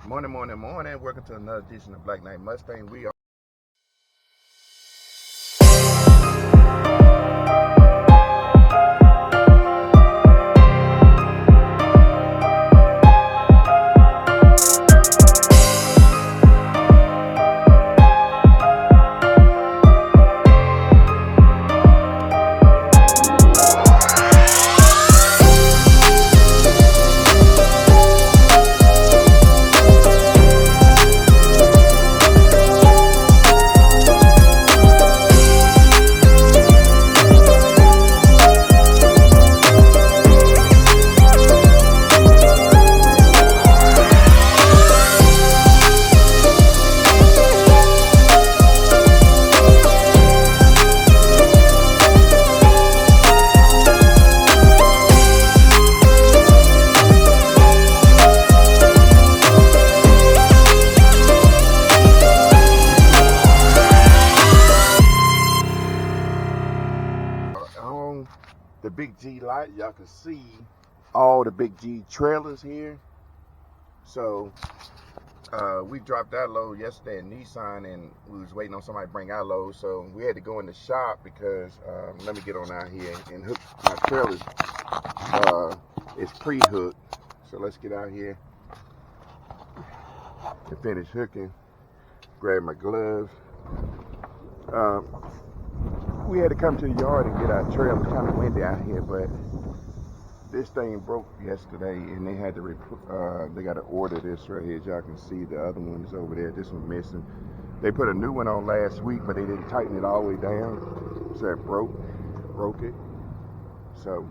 Morning, morning, morning. Welcome to another edition of Black Knight Mustang. We are on the Big G lot. Y'all can see all the Big G trailers here. So we dropped our load yesterday at Nissan, and we was waiting on somebody to bring our load. So we had to go in the shop because let me get on out here and hook my trailers. It's pre-hooked. So let's get out here and finish hooking. Grab my gloves. We had to come to the yard and get our trailer. It's kind of windy out here, but this thing broke yesterday, and they had to they got to order this right here. As y'all can see, the other one is over there. This one missing. They put a new one on last week, but they didn't tighten it all the way down, so it broke it. So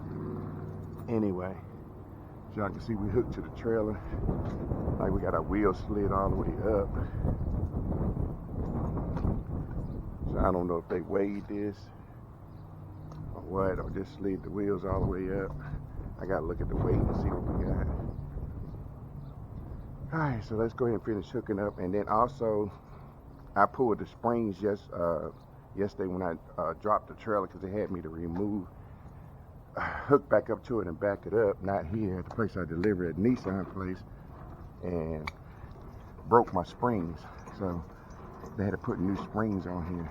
anyway, as y'all can see, we hooked to the trailer. Like we got our wheel slid all the way up. So I don't know if they weighed this or what, or just slid the wheels all the way up. I gotta look at the weight and see what we got. Alright, so let's go ahead and finish hooking up. And then also, I pulled the springs yesterday when I dropped the trailer, because they had me to hook back up to it and back it up. Not here, at the place I delivered, at Nissan place, and broke my springs. So they had to put new springs on here.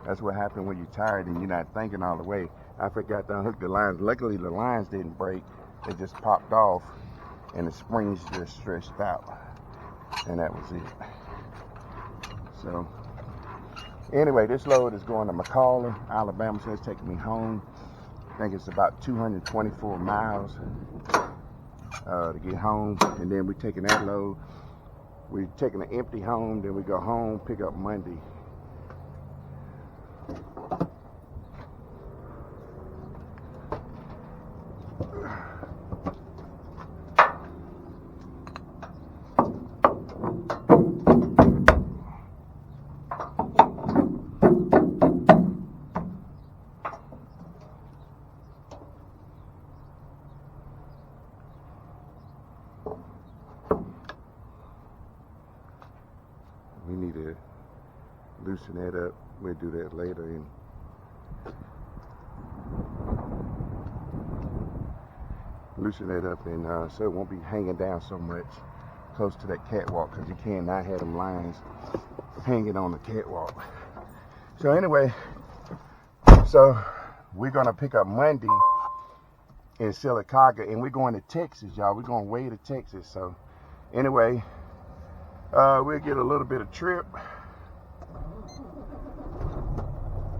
That's what happened when you're tired and you're not thinking all the way. I forgot to unhook the lines. Luckily, the lines didn't break. They just popped off, and the springs just stretched out. And that was it. So, anyway, this load is going to McCalla, Alabama, so it's taking me home. I think it's about 224 miles to get home. And then we're taking that load. We're taking an empty home, then we go home, pick up Monday. We need to loosen that up. We'll do that later. And loosen that up, and so it won't be hanging down so much close to that catwalk, because you cannot have them lines hanging on the catwalk. So anyway, so we're gonna pick up Monday in Sylacauga, and we're going to Texas, y'all. We're going way to Texas. So anyway, we'll get a little bit of trip.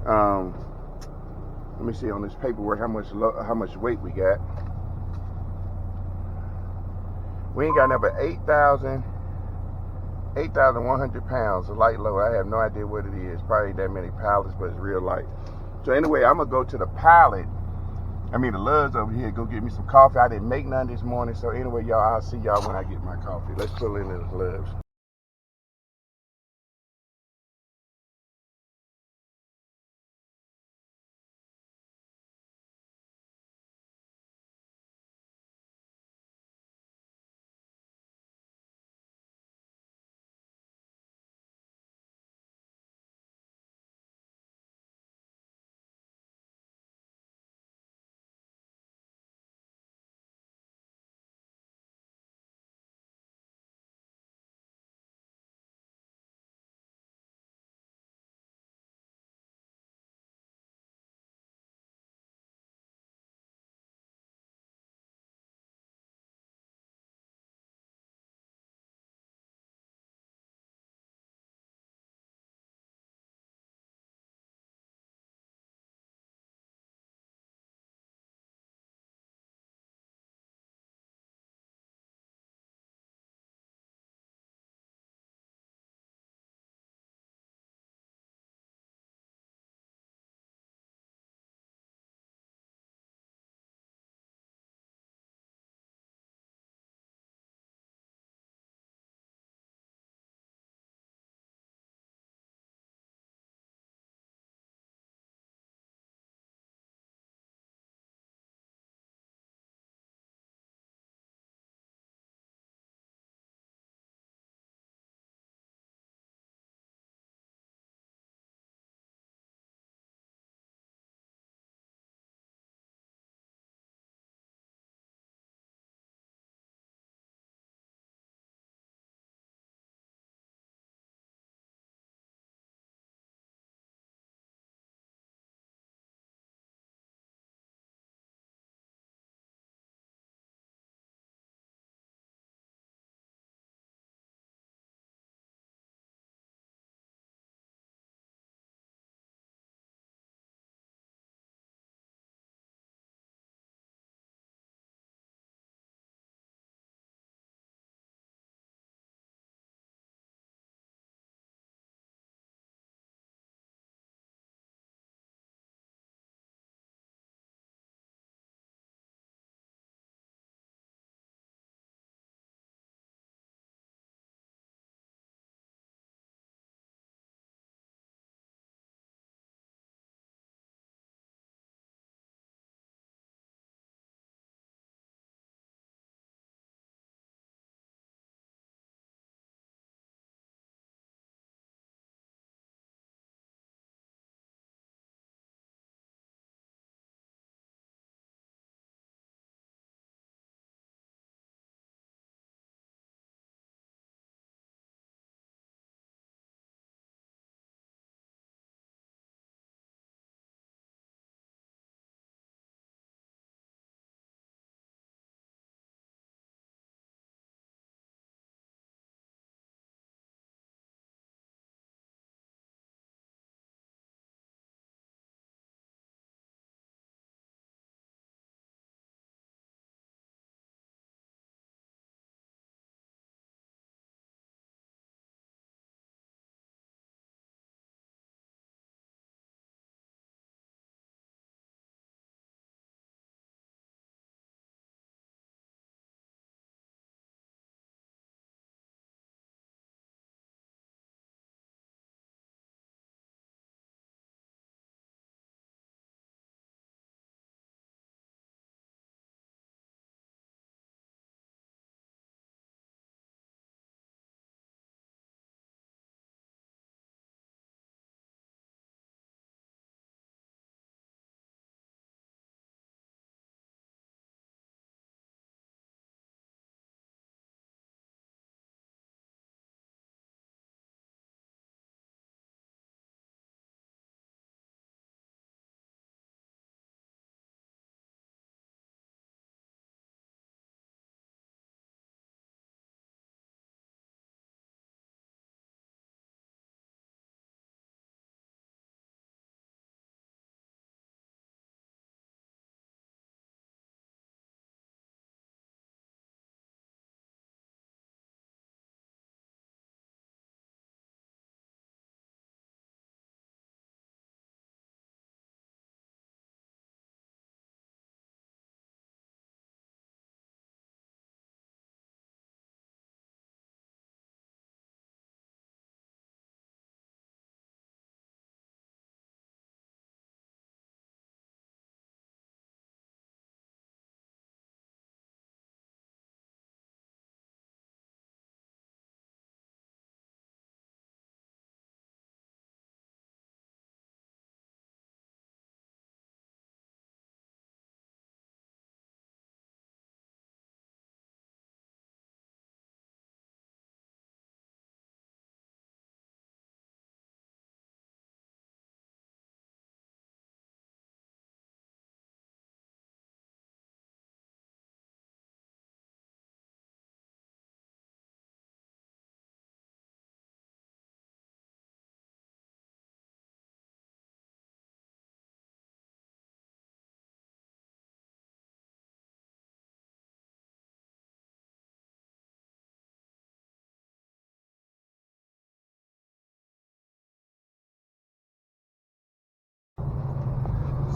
Let me see on this paperwork how much weight we got. We ain't got number 8,100 pounds, a light load. I have no idea what it is. Probably ain't that many pallets, but it's real light. So anyway, I'm gonna go to the the Love's over here, go get me some coffee. I didn't make none this morning. So anyway, y'all, I'll see y'all when I get my coffee. Let's pull into the Love's.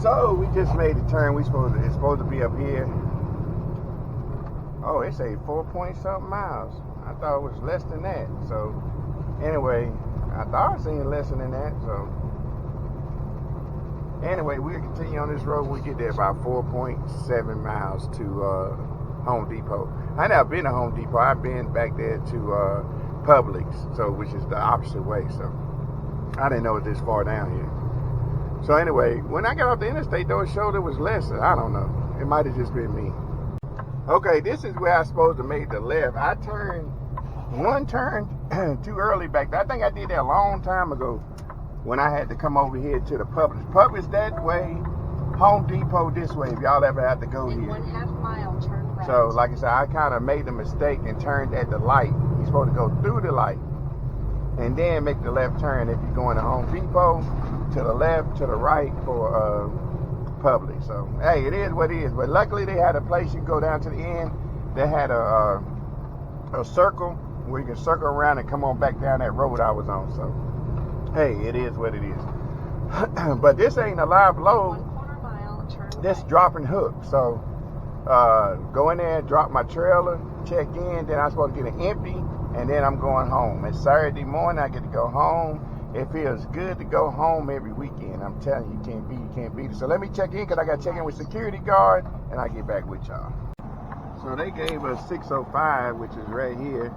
So we just made the turn. It's supposed to be up here. Oh, it's a 4-point-something miles. I thought it was less than that. So anyway, I thought I seen less than that. So anyway, we'll continue on this road. We get there about 4.7 miles to Home Depot. I never been to Home Depot. I've been back there to Publix, so which is the opposite way. So I didn't know it this far down here. So anyway, when I got off the interstate, though, it showed it was less. I don't know. It might have just been me. Okay, this is where I supposed to make the left. I turned one turn too early back there. I think I did that a long time ago when I had to come over here to the Publix. Publix that way, Home Depot this way, if y'all ever have to go In here. 1/2 mile, turn right. So, like I said, I kind of made the mistake and turned at the light. You're supposed to go through the light and then make the left turn if you're going to Home Depot, to the left, to the right for Publix. So, hey, it is what it is. But luckily, they had a place you can go down to the end. They had a circle where you can circle around and come on back down that road I was on. So, hey, it is what it is. But this ain't a live load. 1/4 mile, turn This right. dropping hook. So, go in there, drop my trailer, check in. Then I'm supposed to get it empty, and then I'm going home. It's Saturday morning. I get to go home. It feels good to go home every weekend. I'm telling you, you can't beat it. So let me check in because I got to check in with security guard, and I get back with y'all. So they gave us 605, which is right here.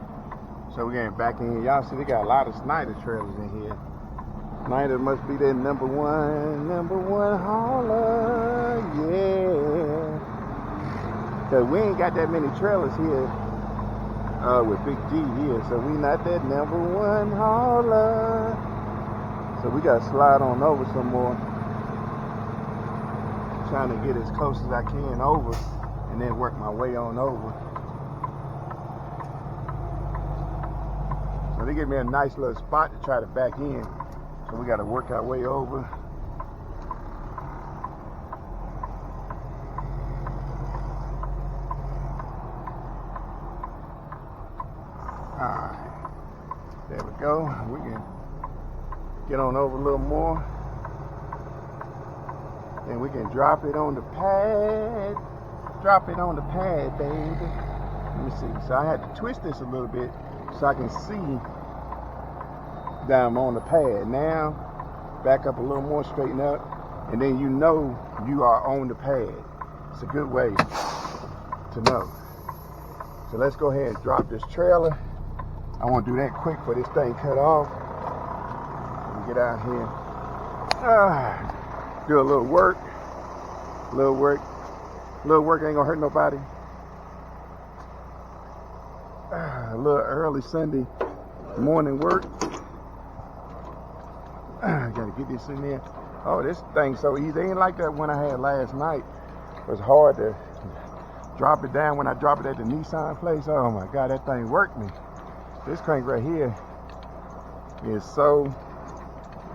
So we're getting back in here. Y'all see they got a lot of Snyder trailers in here. Snyder must be their number one hauler, yeah. Cause we ain't got that many trailers here with Big G here, so we not that number one hauler. So we gotta slide on over some more. Trying to get as close as I can over, and then work my way on over. So they give me a nice little spot to try to back in. So we gotta work our way over. Alright. There we go. We can get on over a little more. And we can drop it on the pad. Drop it on the pad, baby. Let me see. So I had to twist this a little bit so I can see that I'm on the pad. Now, back up a little more, straighten up, and then you know you are on the pad. It's a good way to know. So let's go ahead and drop this trailer. I want to do that quick for this thing cut off. Let me get out here. Do a little work. Little work ain't gonna hurt nobody. A little early Sunday morning work. Gotta get this in there. Oh, this thing's so easy. It ain't like that one I had last night. It was hard to drop it down when I drop it at the Nissan place. Oh my God, that thing worked me. This crank right here is so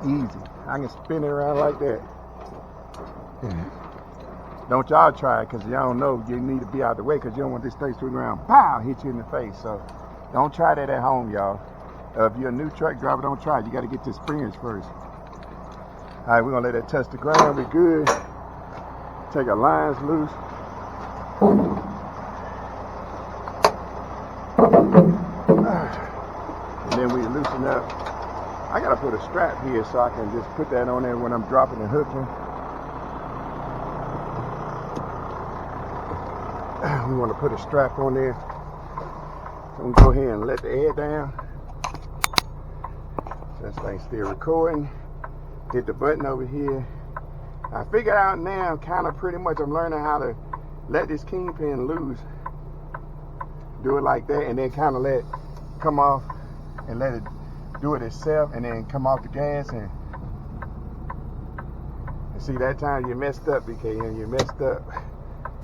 easy. I can spin it around like that. Don't y'all try it, because y'all don't know you need to be out the way, because you don't want this thing to the ground, pow, hit you in the face. So don't try that at home, y'all. If you're a new truck driver, don't try it. You got to get this experience first. All right, we're going to let that touch the ground. We're good. Take our lines loose. And then we loosen up. I got to put a strap here so I can just put that on there when I'm dropping and hooking. We want to put a strap on there. So we go ahead and let the air down. So this thing's still recording. Hit the button over here. I figured out now, kind of pretty much, I'm learning how to let this kingpin loose. Do it like that, and then kind of let it come off and let it do it itself, and then come off the gas. And see, that time you messed up, BKM, you messed up.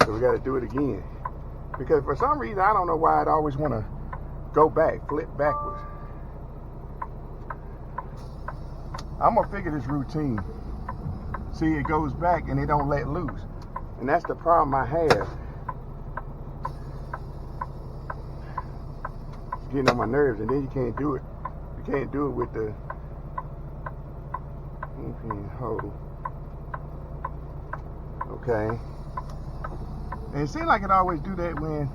So we got to do it again. Because for some reason, I don't know why I'd always want to go back, flip backwards. I'm going to figure this routine. See, it goes back and it don't let loose. And that's the problem I have. It's getting on my nerves, and then you can't do it. You can't do it with the hold. Okay. And it seems like it always do that when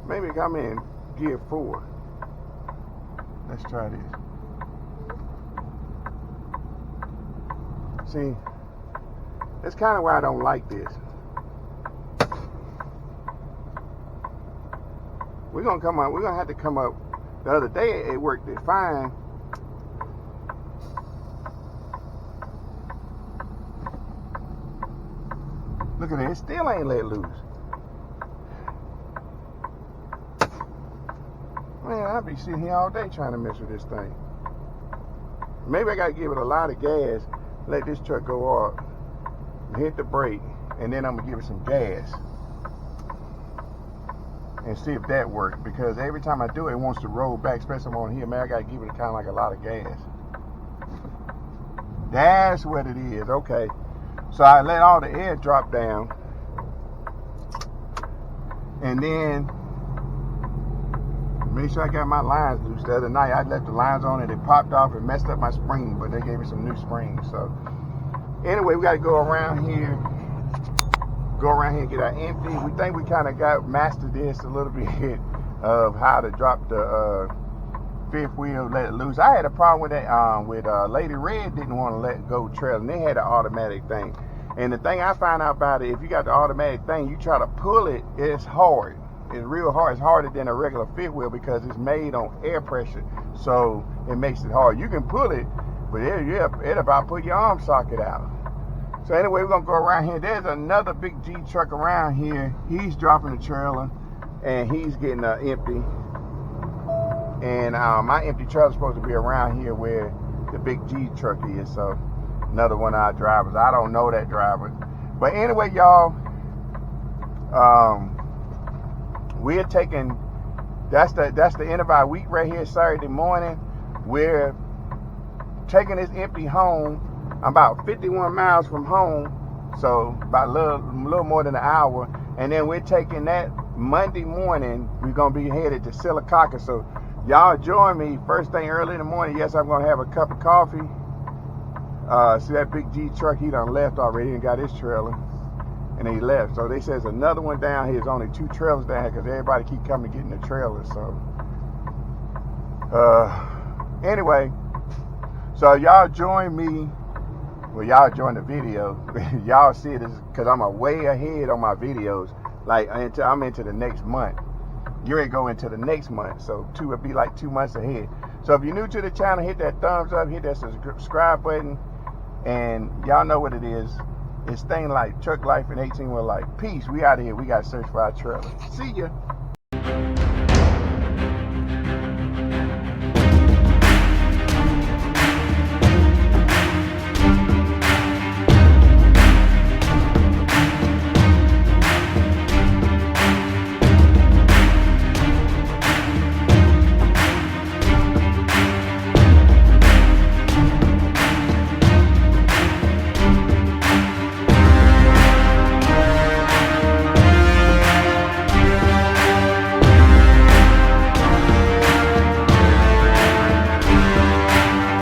maybe I'm in gear 4. Let's try this. See, that's kind of why I don't like this. We're gonna have to come up. The other day it worked fine. Look at it, it still ain't let loose. Man, I'll be sitting here all day trying to mess with this thing. Maybe I gotta give it a lot of gas, let this truck go up, hit the brake, and then I'm gonna give it some gas and see if that works, because every time I do it, it wants to roll back, especially on here. Man, I gotta give it kind of like a lot of gas. That's what it is. Okay, so I let all the air drop down, and then make sure I got my lines loose. The other night I left the lines on and it popped off and messed up my spring, but they gave me some new springs. So anyway, we got to go around here and get our empty. We think we kind of got mastered this a little bit of how to drop the fifth wheel, let it loose. I had a problem with that with Lady Red didn't want to let go trail, and they had an automatic thing. And the thing I found out about it, if you got the automatic thing, you try to pull it, it's hard. It's real hard. It's harder than a regular fifth wheel because it's made on air pressure, so it makes it hard. You can pull it, but it about put your arm socket out. So anyway, we're gonna go around here. There's another big G truck around here. He's dropping the trailer, and he's getting empty. And my empty trailer's supposed to be around here where the big G truck is. So another one of our drivers. I don't know that driver, but anyway, y'all. We're taking, that's the end of our week right here, Saturday morning. We're taking this empty home. I'm about 51 miles from home, so about a little more than an hour. And then we're taking that Monday morning. We're gonna be headed to Sylacauga. So y'all join me first thing early in the morning. Yes, I'm gonna have a cup of coffee. See that big G truck? He done left already and got his trailer. And he left. So they says another one down here. There's only 2 trailers down here because everybody keep coming to get in the trailers. So anyway, so y'all join me. Well, y'all join the video. Y'all see this because I'm way ahead on my videos. Like I'm into the next month. You ready to go into the next month. So it'll be like 2 months ahead. So if you're new to the channel, hit that thumbs up, hit that subscribe button, and y'all know what it is. It's thing like truck life and 18-wheel life. Peace. We out of here. We got to search for our trailer. See ya.